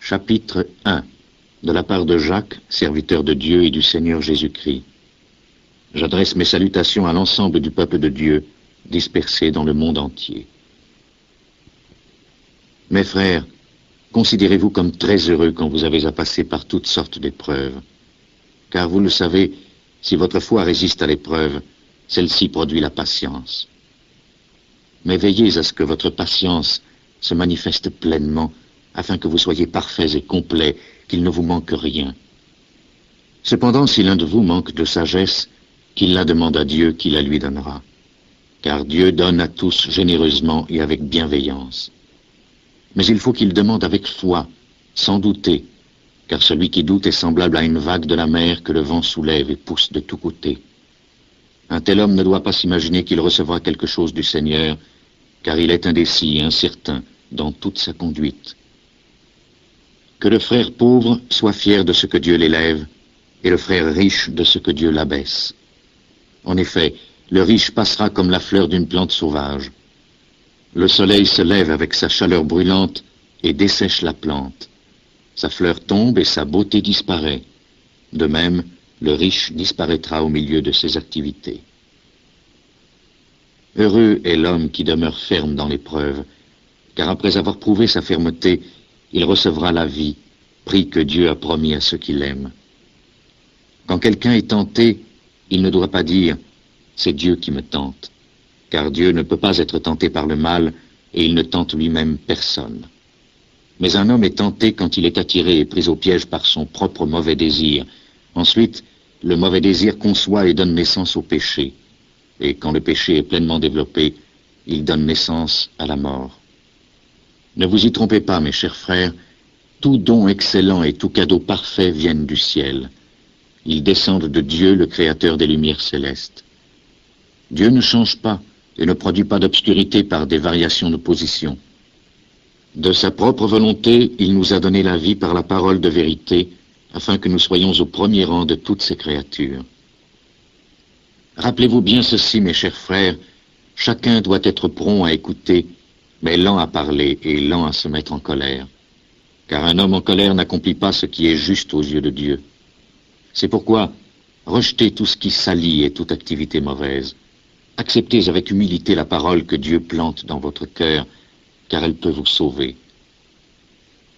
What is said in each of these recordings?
Chapitre 1. De la part de Jacques, serviteur de Dieu et du Seigneur Jésus-Christ. J'adresse mes salutations à l'ensemble du peuple de Dieu, dispersé dans le monde entier. Mes frères, considérez-vous comme très heureux quand vous avez à passer par toutes sortes d'épreuves. Car vous le savez, si votre foi résiste à l'épreuve, celle-ci produit la patience. Mais veillez à ce que votre patience se manifeste pleinement, afin que vous soyez parfaits et complets, qu'il ne vous manque rien. Cependant, si l'un de vous manque de sagesse, qu'il la demande à Dieu, qui la lui donnera. Car Dieu donne à tous généreusement et avec bienveillance. Mais il faut qu'il demande avec foi, sans douter, car celui qui doute est semblable à une vague de la mer que le vent soulève et pousse de tous côtés. Un tel homme ne doit pas s'imaginer qu'il recevra quelque chose du Seigneur, car il est indécis et incertain dans toute sa conduite. Que le frère pauvre soit fier de ce que Dieu l'élève, et le frère riche de ce que Dieu l'abaisse. En effet, le riche passera comme la fleur d'une plante sauvage. Le soleil se lève avec sa chaleur brûlante et dessèche la plante. Sa fleur tombe et sa beauté disparaît. De même, le riche disparaîtra au milieu de ses activités. Heureux est l'homme qui demeure ferme dans l'épreuve, car après avoir prouvé sa fermeté, il recevra la vie, prix que Dieu a promis à ceux qui l'aiment. Quand quelqu'un est tenté, il ne doit pas dire « c'est Dieu qui me tente », car Dieu ne peut pas être tenté par le mal et il ne tente lui-même personne. Mais un homme est tenté quand il est attiré et pris au piège par son propre mauvais désir. Ensuite, le mauvais désir conçoit et donne naissance au péché. Et quand le péché est pleinement développé, il donne naissance à la mort. Ne vous y trompez pas, mes chers frères, tout don excellent et tout cadeau parfait viennent du ciel. Ils descendent de Dieu, le Créateur des lumières célestes. Dieu ne change pas et ne produit pas d'obscurité par des variations de position. De sa propre volonté, il nous a donné la vie par la parole de vérité, afin que nous soyons au premier rang de toutes ces créatures. Rappelez-vous bien ceci, mes chers frères, chacun doit être prompt à écouter, mais lent à parler et lent à se mettre en colère. Car un homme en colère n'accomplit pas ce qui est juste aux yeux de Dieu. C'est pourquoi, rejetez tout ce qui salit et toute activité mauvaise. Acceptez avec humilité la parole que Dieu plante dans votre cœur, car elle peut vous sauver.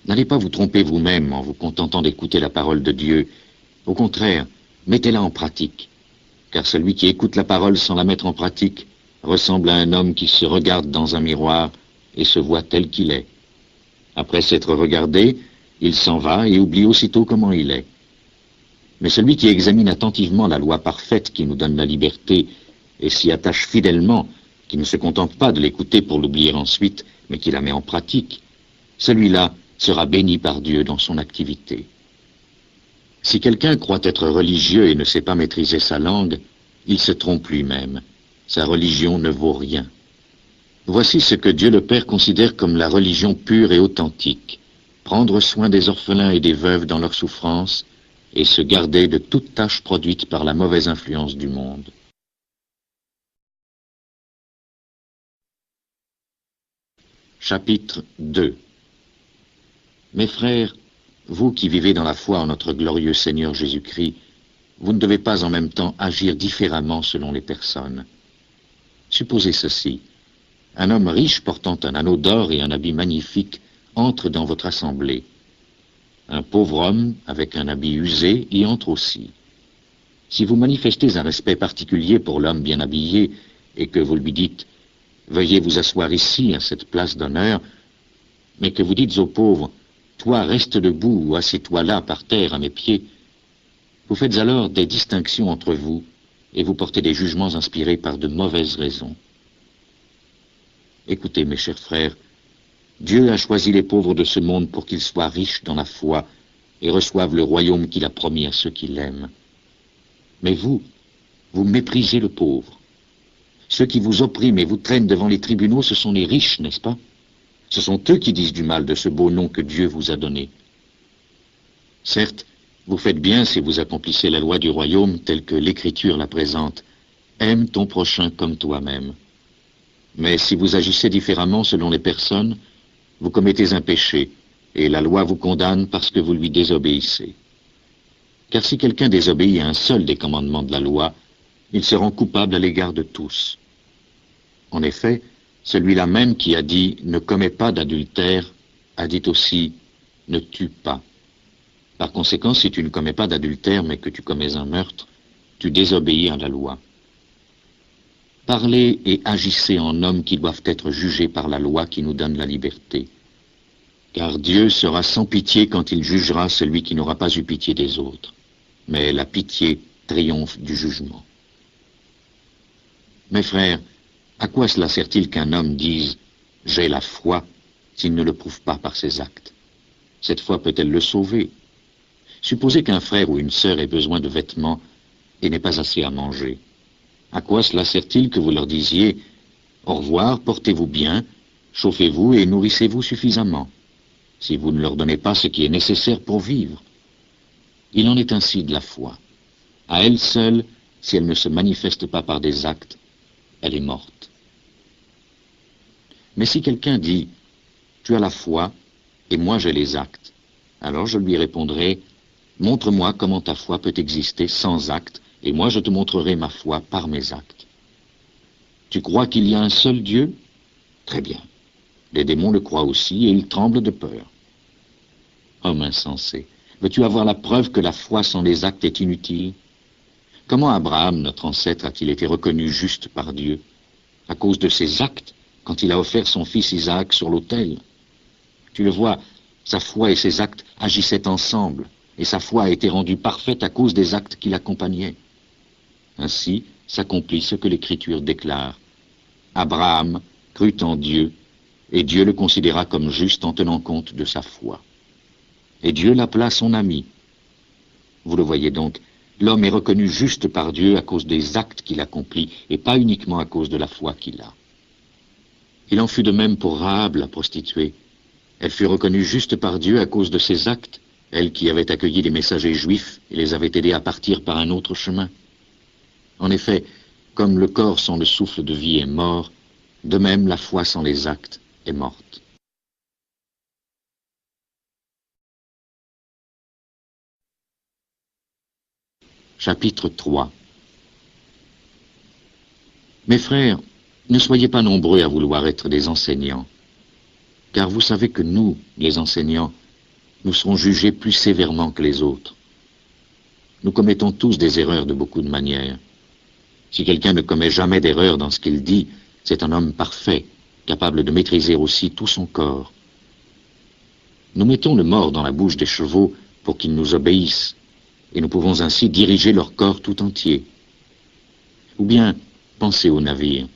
N'allez pas vous tromper vous-même en vous contentant d'écouter la parole de Dieu. Au contraire, mettez-la en pratique. Car celui qui écoute la parole sans la mettre en pratique ressemble à un homme qui se regarde dans un miroir et se voit tel qu'il est. Après s'être regardé, il s'en va et oublie aussitôt comment il est. Mais celui qui examine attentivement la loi parfaite qui nous donne la liberté et s'y attache fidèlement, qui ne se contente pas de l'écouter pour l'oublier ensuite, mais qui la met en pratique, celui-là sera béni par Dieu dans son activité. Si quelqu'un croit être religieux et ne sait pas maîtriser sa langue, il se trompe lui-même. Sa religion ne vaut rien. Voici ce que Dieu le Père considère comme la religion pure et authentique. Prendre soin des orphelins et des veuves dans leur souffrance et se garder de toute tâche produite par la mauvaise influence du monde. Chapitre 2. Mes frères, vous qui vivez dans la foi en notre glorieux Seigneur Jésus-Christ, vous ne devez pas en même temps agir différemment selon les personnes. Supposez ceci. Un homme riche portant un anneau d'or et un habit magnifique entre dans votre assemblée. Un pauvre homme, avec un habit usé, y entre aussi. Si vous manifestez un respect particulier pour l'homme bien habillé et que vous lui dites « Veuillez vous asseoir ici, à cette place d'honneur », mais que vous dites au pauvre « Toi, reste debout ou assieds-toi là, par terre, à mes pieds », vous faites alors des distinctions entre vous et vous portez des jugements inspirés par de mauvaises raisons. Écoutez, mes chers frères, Dieu a choisi les pauvres de ce monde pour qu'ils soient riches dans la foi et reçoivent le royaume qu'il a promis à ceux qui l'aiment. Mais vous méprisez le pauvre. Ceux qui vous oppriment et vous traînent devant les tribunaux, ce sont les riches, n'est-ce pas? Ce sont eux qui disent du mal de ce beau nom que Dieu vous a donné. Certes, vous faites bien si vous accomplissez la loi du royaume telle que l'Écriture la présente. Aime ton prochain comme toi-même. Mais si vous agissez différemment selon les personnes, vous commettez un péché, et la loi vous condamne parce que vous lui désobéissez. Car si quelqu'un désobéit à un seul des commandements de la loi, il se rend coupable à l'égard de tous. En effet, celui-là même qui a dit « ne commets pas d'adultère » a dit aussi « ne tue pas ». Par conséquent, si tu ne commets pas d'adultère mais que tu commets un meurtre, tu désobéis à la loi. Parlez et agissez en hommes qui doivent être jugés par la loi qui nous donne la liberté. Car Dieu sera sans pitié quand il jugera celui qui n'aura pas eu pitié des autres. Mais la pitié triomphe du jugement. Mes frères, à quoi cela sert-il qu'un homme dise « j'ai la foi » s'il ne le prouve pas par ses actes? Cette foi peut-elle le sauver? Supposez qu'un frère ou une sœur ait besoin de vêtements et n'ait pas assez à manger. À quoi cela sert-il que vous leur disiez « au revoir, portez-vous bien, chauffez-vous et nourrissez-vous suffisamment » si vous ne leur donnez pas ce qui est nécessaire pour vivre? Il en est ainsi de la foi. À elle seule, si elle ne se manifeste pas par des actes, elle est morte. Mais si quelqu'un dit « tu as la foi et moi j'ai les actes », alors je lui répondrai « montre-moi comment ta foi peut exister sans actes, et moi je te montrerai ma foi par mes actes. » Tu crois qu'il y a un seul Dieu? Très bien. Les démons le croient aussi et ils tremblent de peur. Homme insensé, veux-tu avoir la preuve que la foi sans les actes est inutile? Comment Abraham, notre ancêtre, a-t-il été reconnu juste par Dieu? À cause de ses actes, quand il a offert son fils Isaac sur l'autel. Tu le vois, sa foi et ses actes agissaient ensemble, et sa foi a été rendue parfaite à cause des actes qui l'accompagnaient. Ainsi s'accomplit ce que l'Écriture déclare. Abraham crut en Dieu, et Dieu le considéra comme juste en tenant compte de sa foi. Et Dieu l'appela son ami. Vous le voyez donc, l'homme est reconnu juste par Dieu à cause des actes qu'il accomplit, et pas uniquement à cause de la foi qu'il a. Il en fut de même pour Rahab, la prostituée. Elle fut reconnue juste par Dieu à cause de ses actes, elle qui avait accueilli les messagers juifs et les avait aidés à partir par un autre chemin. En effet, comme le corps sans le souffle de vie est mort, de même la foi sans les actes est morte. Chapitre 3. Mes frères, ne soyez pas nombreux à vouloir être des enseignants, car vous savez que nous, les enseignants, nous serons jugés plus sévèrement que les autres. Nous commettons tous des erreurs de beaucoup de manières. Si quelqu'un ne commet jamais d'erreur dans ce qu'il dit, c'est un homme parfait, capable de maîtriser aussi tout son corps. Nous mettons le mors dans la bouche des chevaux pour qu'ils nous obéissent, et nous pouvons ainsi diriger leur corps tout entier. Ou bien, pensez aux navires.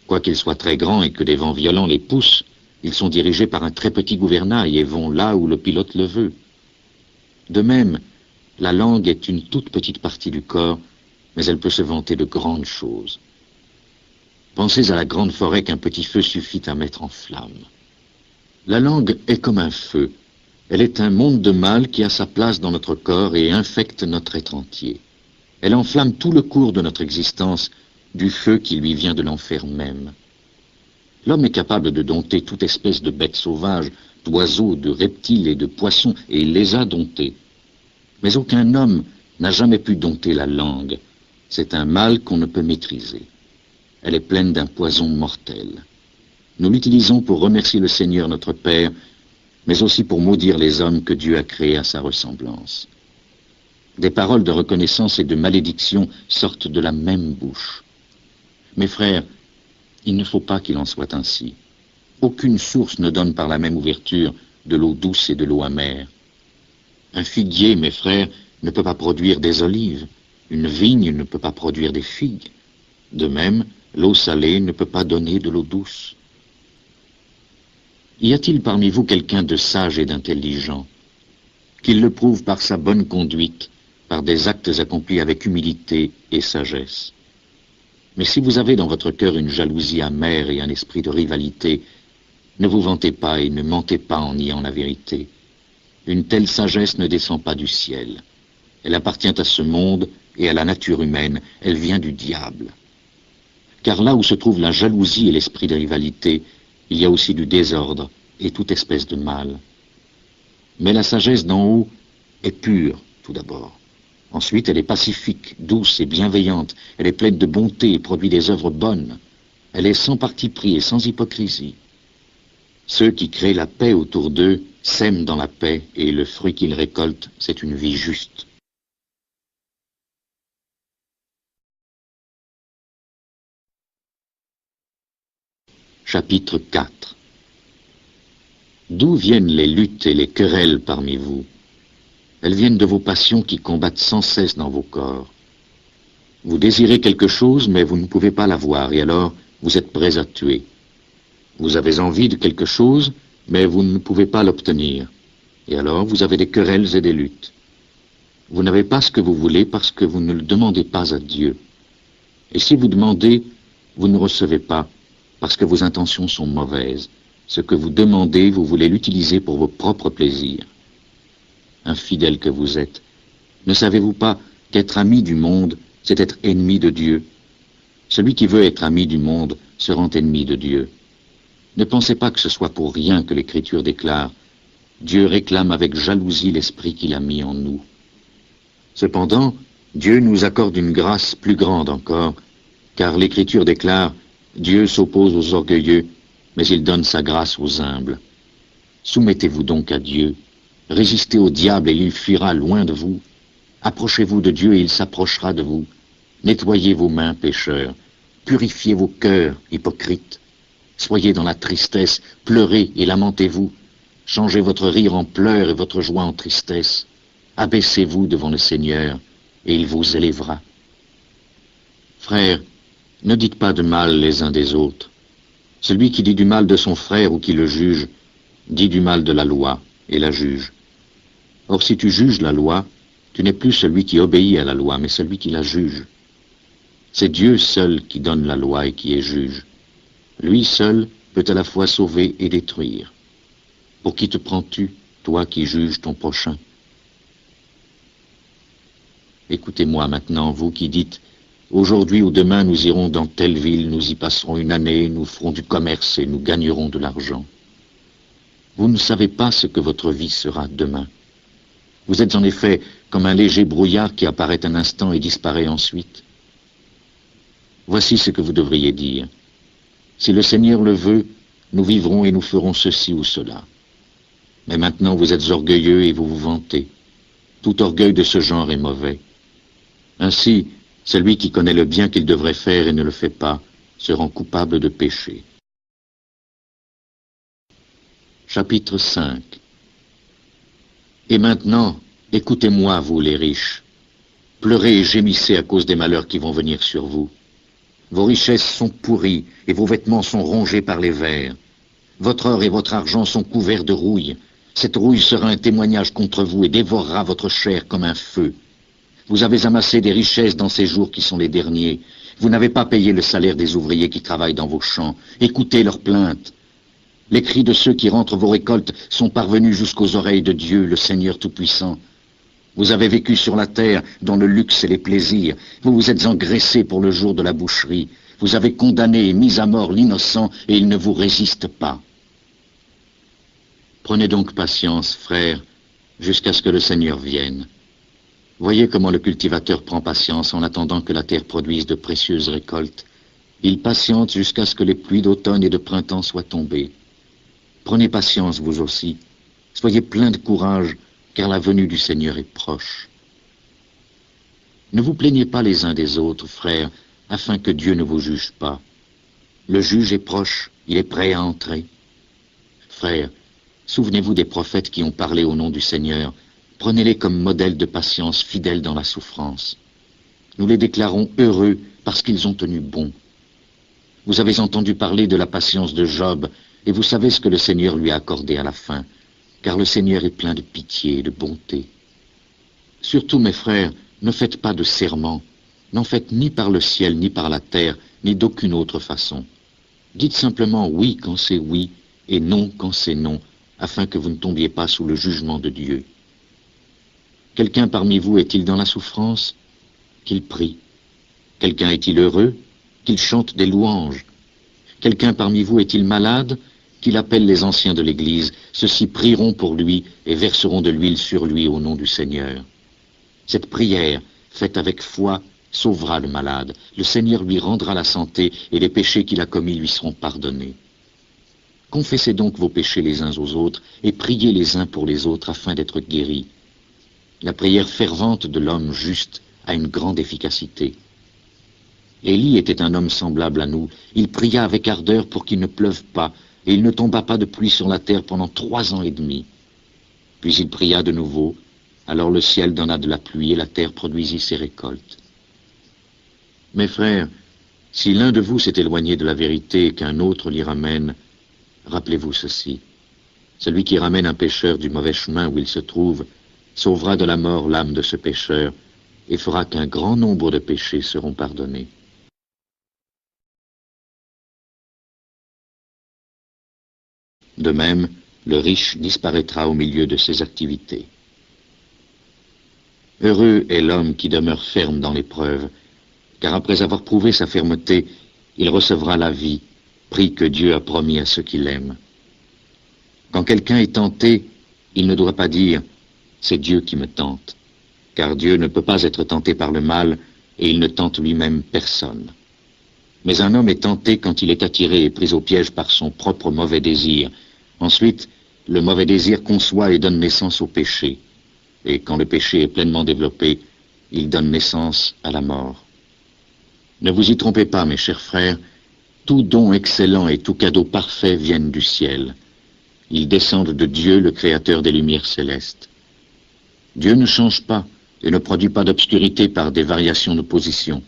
Quoiqu'ils soient très grands et que des vents violents les poussent, ils sont dirigés par un très petit gouvernail et vont là où le pilote le veut. De même, la langue est une toute petite partie du corps, mais elle peut se vanter de grandes choses. Pensez à la grande forêt qu'un petit feu suffit à mettre en flamme. La langue est comme un feu. Elle est un monde de mal qui a sa place dans notre corps et infecte notre être entier. Elle enflamme tout le cours de notre existence du feu qui lui vient de l'enfer même. L'homme est capable de dompter toute espèce de bêtes sauvages, d'oiseaux, de reptiles et de poissons, et il les a domptés. Mais aucun homme n'a jamais pu dompter la langue. C'est un mal qu'on ne peut maîtriser. Elle est pleine d'un poison mortel. Nous l'utilisons pour remercier le Seigneur notre Père, mais aussi pour maudire les hommes que Dieu a créés à sa ressemblance. Des paroles de reconnaissance et de malédiction sortent de la même bouche. Mes frères, il ne faut pas qu'il en soit ainsi. Aucune source ne donne par la même ouverture de l'eau douce et de l'eau amère. Un figuier, mes frères, ne peut pas produire des olives. Une vigne ne peut pas produire des figues. De même, l'eau salée ne peut pas donner de l'eau douce. Y a-t-il parmi vous quelqu'un de sage et d'intelligent? Qu'il le prouve par sa bonne conduite, par des actes accomplis avec humilité et sagesse. Mais si vous avez dans votre cœur une jalousie amère et un esprit de rivalité, ne vous vantez pas et ne mentez pas en niant la vérité. Une telle sagesse ne descend pas du ciel. Elle appartient à ce monde et à la nature humaine. Elle vient du diable. Car là où se trouve la jalousie et l'esprit de rivalité, il y a aussi du désordre et toute espèce de mal. Mais la sagesse d'en haut est pure, tout d'abord. Ensuite, elle est pacifique, douce et bienveillante. Elle est pleine de bonté et produit des œuvres bonnes. Elle est sans parti pris et sans hypocrisie. Ceux qui créent la paix autour d'eux sèment dans la paix, et le fruit qu'ils récoltent, c'est une vie juste. Chapitre 4. D'où viennent les luttes et les querelles parmi vous? Elles viennent de vos passions qui combattent sans cesse dans vos corps. Vous désirez quelque chose, mais vous ne pouvez pas l'avoir, et alors vous êtes prêts à tuer. Vous avez envie de quelque chose, mais vous ne pouvez pas l'obtenir, et alors vous avez des querelles et des luttes. Vous n'avez pas ce que vous voulez parce que vous ne le demandez pas à Dieu. Et si vous demandez, vous ne recevez pas, parce que vos intentions sont mauvaises. Ce que vous demandez, vous voulez l'utiliser pour vos propres plaisirs. Infidèle que vous êtes, ne savez-vous pas qu'être ami du monde, c'est être ennemi de Dieu? Celui qui veut être ami du monde se rend ennemi de Dieu. Ne pensez pas que ce soit pour rien que l'Écriture déclare « Dieu réclame avec jalousie l'esprit qu'il a mis en nous ». Cependant, Dieu nous accorde une grâce plus grande encore, car l'Écriture déclare « Dieu s'oppose aux orgueilleux, mais il donne sa grâce aux humbles ». Soumettez-vous donc à Dieu, résistez au diable et il fuira loin de vous. Approchez-vous de Dieu et il s'approchera de vous. Nettoyez vos mains, pécheurs, purifiez vos cœurs, hypocrites. Soyez dans la tristesse, pleurez et lamentez-vous. Changez votre rire en pleurs et votre joie en tristesse. Abaissez-vous devant le Seigneur, et il vous élèvera. Frères, ne dites pas de mal les uns des autres. Celui qui dit du mal de son frère ou qui le juge, dit du mal de la loi et la juge. Or, si tu juges la loi, tu n'es plus celui qui obéit à la loi, mais celui qui la juge. C'est Dieu seul qui donne la loi et qui est juge. Lui seul peut à la fois sauver et détruire. Pour qui te prends-tu, toi qui juges ton prochain? Écoutez-moi maintenant, vous qui dites « Aujourd'hui ou demain nous irons dans telle ville, nous y passerons une année, nous ferons du commerce et nous gagnerons de l'argent. » Vous ne savez pas ce que votre vie sera demain. Vous êtes en effet comme un léger brouillard qui apparaît un instant et disparaît ensuite. Voici ce que vous devriez dire. Si le Seigneur le veut, nous vivrons et nous ferons ceci ou cela. Mais maintenant vous êtes orgueilleux et vous vous vantez. Tout orgueil de ce genre est mauvais. Ainsi, celui qui connaît le bien qu'il devrait faire et ne le fait pas, se rend coupable de péché. Chapitre 5. Et maintenant, écoutez-moi, vous les riches. Pleurez et gémissez à cause des malheurs qui vont venir sur vous. Vos richesses sont pourries et vos vêtements sont rongés par les vers. Votre or et votre argent sont couverts de rouille. Cette rouille sera un témoignage contre vous et dévorera votre chair comme un feu. Vous avez amassé des richesses dans ces jours qui sont les derniers. Vous n'avez pas payé le salaire des ouvriers qui travaillent dans vos champs. Écoutez leurs plaintes. Les cris de ceux qui rentrent vos récoltes sont parvenus jusqu'aux oreilles de Dieu, le Seigneur Tout-Puissant. Vous avez vécu sur la terre dans le luxe et les plaisirs. Vous vous êtes engraissés pour le jour de la boucherie. Vous avez condamné et mis à mort l'innocent et il ne vous résiste pas. Prenez donc patience, frères, jusqu'à ce que le Seigneur vienne. Voyez comment le cultivateur prend patience en attendant que la terre produise de précieuses récoltes. Il patiente jusqu'à ce que les pluies d'automne et de printemps soient tombées. Prenez patience, vous aussi. Soyez pleins de courage, car la venue du Seigneur est proche. Ne vous plaignez pas les uns des autres, frères, afin que Dieu ne vous juge pas. Le juge est proche, il est prêt à entrer. Frères, souvenez-vous des prophètes qui ont parlé au nom du Seigneur. Prenez-les comme modèles de patience fidèles dans la souffrance. Nous les déclarons heureux parce qu'ils ont tenu bon. Vous avez entendu parler de la patience de Job, et vous savez ce que le Seigneur lui a accordé à la fin, car le Seigneur est plein de pitié et de bonté. Surtout, mes frères, ne faites pas de serment, n'en faites ni par le ciel, ni par la terre, ni d'aucune autre façon. Dites simplement oui quand c'est oui, et non quand c'est non, afin que vous ne tombiez pas sous le jugement de Dieu. Quelqu'un parmi vous est-il dans la souffrance? Qu'il prie. Quelqu'un est-il heureux? Qu'il chante des louanges. Quelqu'un parmi vous est-il malade? qu'il appelle les anciens de l'Église. Ceux-ci prieront pour lui et verseront de l'huile sur lui au nom du Seigneur. Cette prière, faite avec foi, sauvera le malade. Le Seigneur lui rendra la santé et les péchés qu'il a commis lui seront pardonnés. Confessez donc vos péchés les uns aux autres et priez les uns pour les autres afin d'être guéris. La prière fervente de l'homme juste a une grande efficacité. Élie était un homme semblable à nous. Il pria avec ardeur pour qu'il ne pleuve pas, et il ne tomba pas de pluie sur la terre pendant 3 ans et demi. Puis il pria de nouveau, alors le ciel donna de la pluie et la terre produisit ses récoltes. Mes frères, si l'un de vous s'est éloigné de la vérité et qu'un autre l'y ramène, rappelez-vous ceci. Celui qui ramène un pécheur du mauvais chemin où il se trouve sauvera de la mort l'âme de ce pécheur et fera qu'un grand nombre de péchés seront pardonnés. De même, le riche disparaîtra au milieu de ses activités. Heureux est l'homme qui demeure ferme dans l'épreuve, car après avoir prouvé sa fermeté, il recevra la vie, prix que Dieu a promis à ceux qui l'aiment. Quand quelqu'un est tenté, il ne doit pas dire « c'est Dieu qui me tente », car Dieu ne peut pas être tenté par le mal et il ne tente lui-même personne. Mais un homme est tenté quand il est attiré et pris au piège par son propre mauvais désir. Ensuite, le mauvais désir conçoit et donne naissance au péché. Et quand le péché est pleinement développé, il donne naissance à la mort. Ne vous y trompez pas, mes chers frères, tout don excellent et tout cadeau parfait viennent du ciel. Ils descendent de Dieu, le Créateur des lumières célestes. Dieu ne change pas et ne produit pas d'obscurité par des variations de position.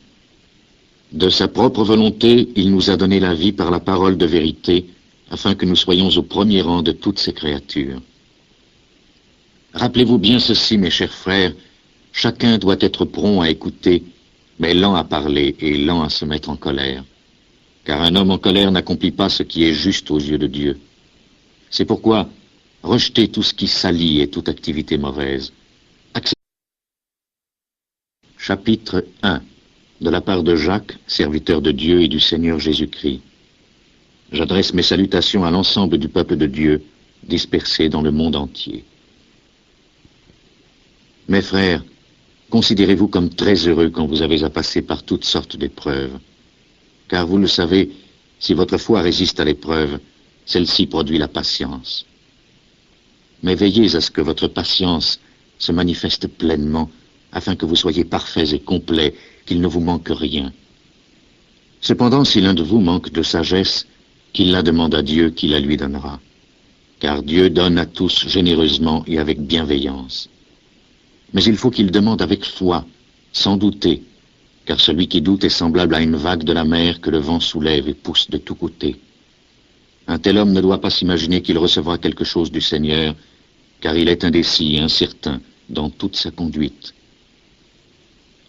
De sa propre volonté, il nous a donné la vie par la parole de vérité, afin que nous soyons au premier rang de toutes ces créatures. Rappelez-vous bien ceci, mes chers frères, chacun doit être prompt à écouter, mais lent à parler et lent à se mettre en colère. Car un homme en colère n'accomplit pas ce qui est juste aux yeux de Dieu. C'est pourquoi rejetez tout ce qui salit et toute activité mauvaise. Chapitre 1. De la part de Jacques, serviteur de Dieu et du Seigneur Jésus-Christ. J'adresse mes salutations à l'ensemble du peuple de Dieu, dispersé dans le monde entier. Mes frères, considérez-vous comme très heureux quand vous avez à passer par toutes sortes d'épreuves. Car vous le savez, si votre foi résiste à l'épreuve, celle-ci produit la patience. Mais veillez à ce que votre patience se manifeste pleinement, afin que vous soyez parfaits et complets, qu'il ne vous manque rien. Cependant, si l'un de vous manque de sagesse, qu'il la demande à Dieu, qui la lui donnera. Car Dieu donne à tous généreusement et avec bienveillance. Mais il faut qu'il demande avec foi, sans douter, car celui qui doute est semblable à une vague de la mer que le vent soulève et pousse de tous côtés. Un tel homme ne doit pas s'imaginer qu'il recevra quelque chose du Seigneur, car il est indécis et incertain dans toute sa conduite.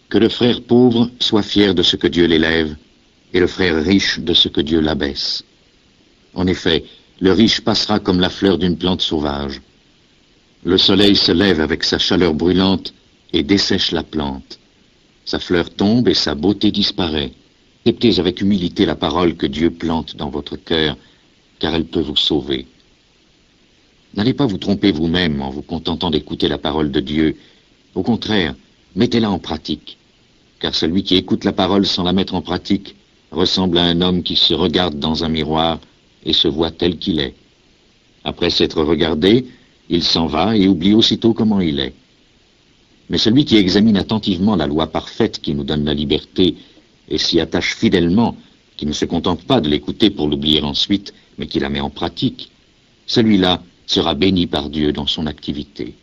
Que le frère pauvre soit fier de ce que Dieu l'élève, et le frère riche de ce que Dieu l'abaisse. En effet, le riche passera comme la fleur d'une plante sauvage. Le soleil se lève avec sa chaleur brûlante et dessèche la plante. Sa fleur tombe et sa beauté disparaît. Acceptez avec humilité la parole que Dieu plante dans votre cœur, car elle peut vous sauver. N'allez pas vous tromper vous-même en vous contentant d'écouter la parole de Dieu. Au contraire, mettez-la en pratique, car celui qui écoute la parole sans la mettre en pratique ressemble à un homme qui se regarde dans un miroir et se voit tel qu'il est. Après s'être regardé, il s'en va et oublie aussitôt comment il est. Mais celui qui examine attentivement la loi parfaite qui nous donne la liberté et s'y attache fidèlement, qui ne se contente pas de l'écouter pour l'oublier ensuite, mais qui la met en pratique, celui-là sera béni par Dieu dans son activité.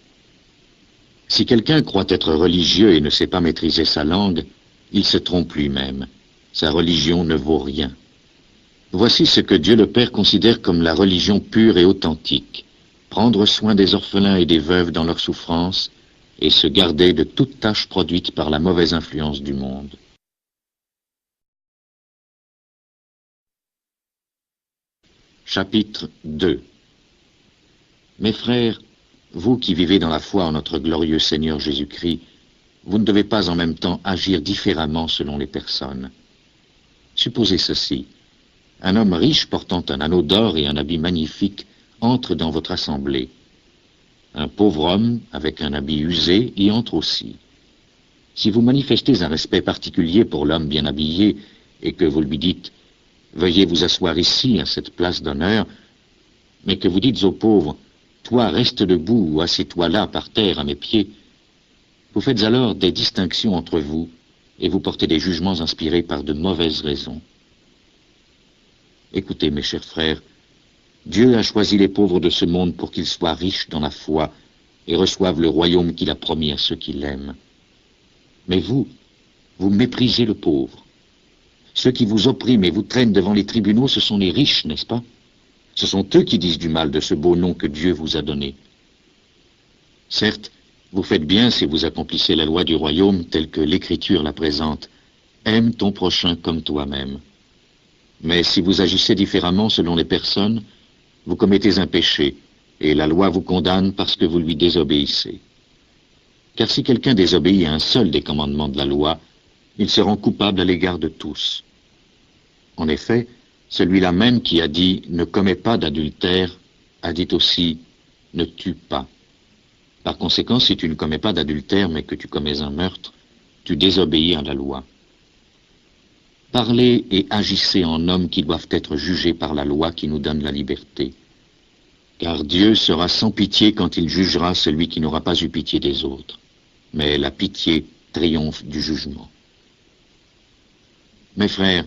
Si quelqu'un croit être religieux et ne sait pas maîtriser sa langue, il se trompe lui-même. Sa religion ne vaut rien. Voici ce que Dieu le Père considère comme la religion pure et authentique. Prendre soin des orphelins et des veuves dans leur souffrance et se garder de toute tâche produite par la mauvaise influence du monde. Chapitre 2. Mes frères, vous qui vivez dans la foi en notre glorieux Seigneur Jésus-Christ, vous ne devez pas en même temps agir différemment selon les personnes. Supposez ceci. Un homme riche portant un anneau d'or et un habit magnifique entre dans votre assemblée. Un pauvre homme, avec un habit usé, y entre aussi. Si vous manifestez un respect particulier pour l'homme bien habillé et que vous lui dites « Veuillez vous asseoir ici, à cette place d'honneur », mais que vous dites au pauvre « Toi, reste debout ou assieds-toi là, par terre, à mes pieds », vous faites alors des distinctions entre vous et vous portez des jugements inspirés par de mauvaises raisons. Écoutez, mes chers frères, Dieu a choisi les pauvres de ce monde pour qu'ils soient riches dans la foi et reçoivent le royaume qu'il a promis à ceux qui l'aiment. Mais vous méprisez le pauvre. Ceux qui vous oppriment et vous traînent devant les tribunaux, ce sont les riches, n'est-ce pas? Ce sont eux qui disent du mal de ce beau nom que Dieu vous a donné. Certes, vous faites bien si vous accomplissez la loi du royaume telle que l'Écriture la présente. Aime ton prochain comme toi-même. Mais si vous agissez différemment selon les personnes, vous commettez un péché, et la loi vous condamne parce que vous lui désobéissez. Car si quelqu'un désobéit à un seul des commandements de la loi, il se rend coupable à l'égard de tous. En effet, celui-là même qui a dit « ne commets pas d'adultère » a dit aussi « ne tue pas ». Par conséquent, si tu ne commets pas d'adultère mais que tu commets un meurtre, tu désobéis à la loi. Parlez et agissez en hommes qui doivent être jugés par la loi qui nous donne la liberté. Car Dieu sera sans pitié quand il jugera celui qui n'aura pas eu pitié des autres. Mais la pitié triomphe du jugement. Mes frères,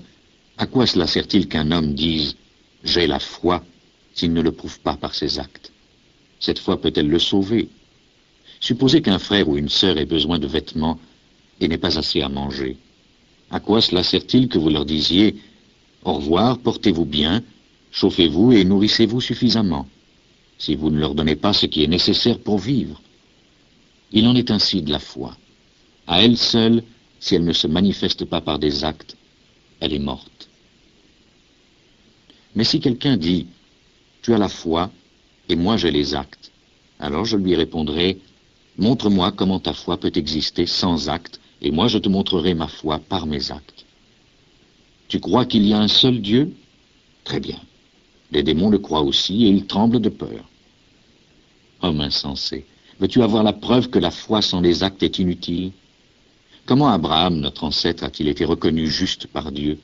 à quoi cela sert-il qu'un homme dise « j'ai la foi » s'il ne le prouve pas par ses actes? Cette foi peut-elle le sauver? Supposez qu'un frère ou une sœur ait besoin de vêtements et n'ait pas assez à manger. À quoi cela sert-il que vous leur disiez « au revoir, portez-vous bien, chauffez-vous et nourrissez-vous suffisamment » si vous ne leur donnez pas ce qui est nécessaire pour vivre? Il en est ainsi de la foi. À elle seule, si elle ne se manifeste pas par des actes, elle est morte. Mais si quelqu'un dit « tu as la foi et moi j'ai les actes », alors je lui répondrai « montre-moi comment ta foi peut exister sans actes, et moi je te montrerai ma foi par mes actes. Tu crois qu'il y a un seul Dieu? Très bien. Les démons le croient aussi et ils tremblent de peur. Homme insensé, veux-tu avoir la preuve que la foi sans les actes est inutile? Comment Abraham, notre ancêtre, a-t-il été reconnu juste par Dieu?